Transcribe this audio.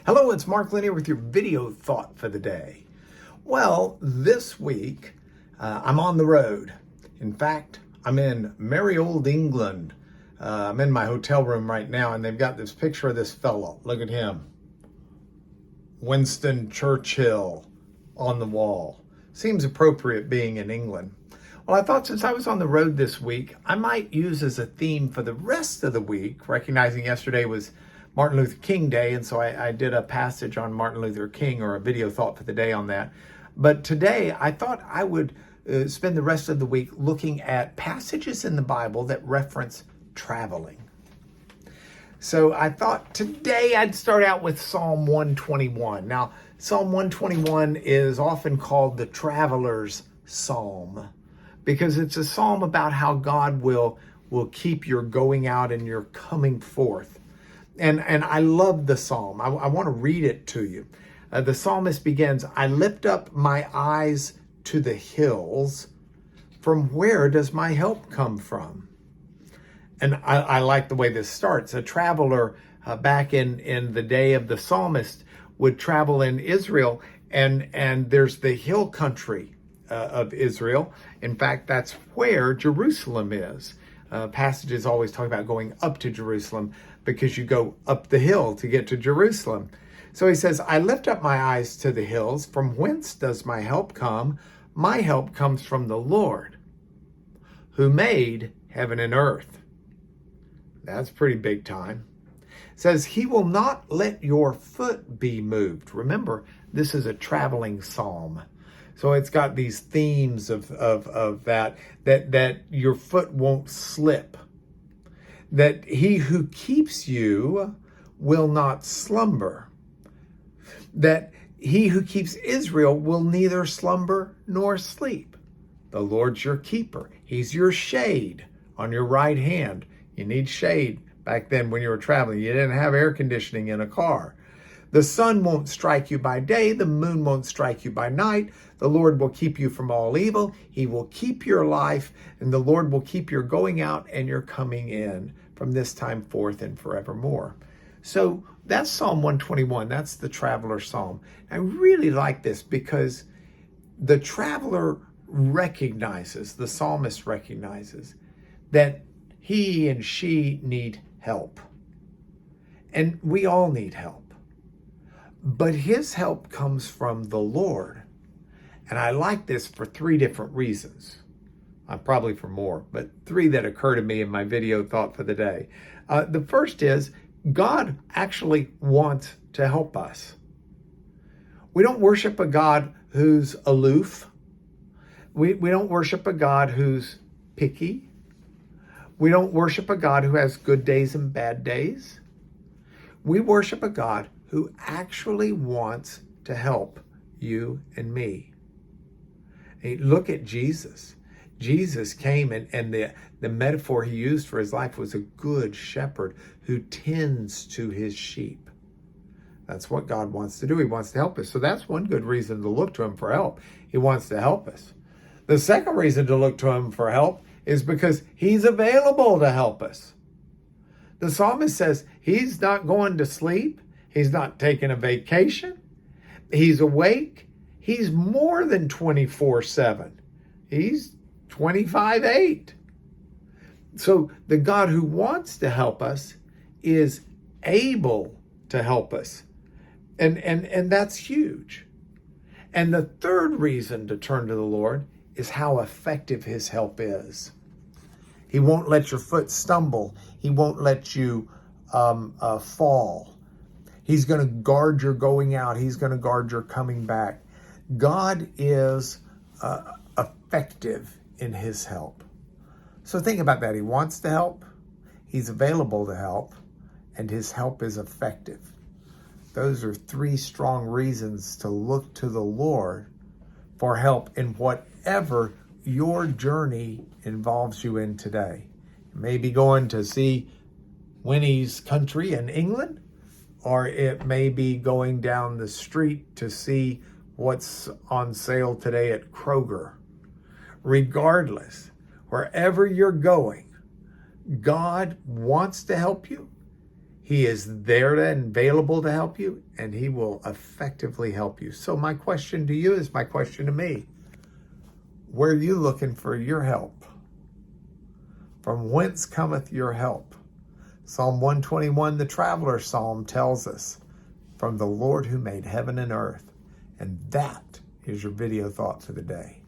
Hello, it's Mark Lynn here with your video thought for the day. Well, this week I'm on the road. In fact, I'm in merry old England. I'm in my hotel room right now, and they've got this picture of this fellow. Look at him. Winston Churchill on the wall. Seems appropriate being in England. Well, I thought since I was on the road this week, I might use as a theme for the rest of the week, recognizing yesterday was Martin Luther King Day, and so I did a passage on Martin Luther King, or a video thought for the day on that. But today, I thought I would spend the rest of the week looking at passages in the Bible that reference traveling. So I thought today I'd start out with Psalm 121. Now, Psalm 121 is often called the traveler's psalm because it's a psalm about how God will keep your going out and your coming forth. And I love the psalm. I want to read it to you. The psalmist begins, "I lift up my eyes to the hills. From where does my help come from?" And I like the way this starts. A traveler back in the day of the psalmist would travel in Israel, and there's the hill country of Israel. In fact, that's where Jerusalem is. Passages always talk about going up to Jerusalem because you go up the hill to get to Jerusalem. So he says, "I lift up my eyes to the hills. From whence does my help come? My help comes from the Lord, who made heaven and earth." That's pretty big time. It says, "He will not let your foot be moved." Remember, this is a traveling psalm. So it's got these themes of that your foot won't slip. That he who keeps you will not slumber. That he who keeps Israel will neither slumber nor sleep. The Lord's your keeper. He's your shade on your right hand. You need shade back then when you were traveling. You didn't have air conditioning in a car. The sun won't strike you by day. The moon won't strike you by night. The Lord will keep you from all evil. He will keep your life, and the Lord will keep your going out and your coming in from this time forth and forevermore. So that's Psalm 121. That's the traveler psalm. I really like this because the traveler recognizes, the psalmist recognizes, that he and she need help. And we all need help. But his help comes from the Lord. And I like this for three different reasons. Probably for more, but three that occur to me in my video thought for the day. The first is God actually wants to help us. We don't worship a God who's aloof. We don't worship a God who's picky. We don't worship a God who has good days and bad days. We worship a God who actually wants to help you and me. Hey, look at Jesus. Jesus came, and the metaphor he used for his life was a good shepherd who tends to his sheep. That's what God wants to do. He wants to help us. So that's one good reason to look to him for help. He wants to help us. The second reason to look to him for help is because he's available to help us. The psalmist says he's not going to sleep. He's not taking a vacation. He's awake. He's more than 24/7. He's 25/8. So the God who wants to help us is able to help us. And that's huge. And the third reason to turn to the Lord is how effective his help is. He won't let your foot stumble. He won't let you fall. He's going to guard your going out. He's going to guard your coming back. God is effective in his help. So think about that. He wants to help. He's available to help. And his help is effective. Those are three strong reasons to look to the Lord for help in whatever your journey involves you in today. You may be going to see Winnie's country in England, or it may be going down the street to see what's on sale today at Kroger. Regardless, wherever you're going, God wants to help you. He is there and available to help you, and he will effectively help you. So my question to you is my question to me. Where are you looking for your help? From whence cometh your help? Psalm 121, the Traveler Psalm, tells us, from the Lord who made heaven and earth. And that is your video thought for the day.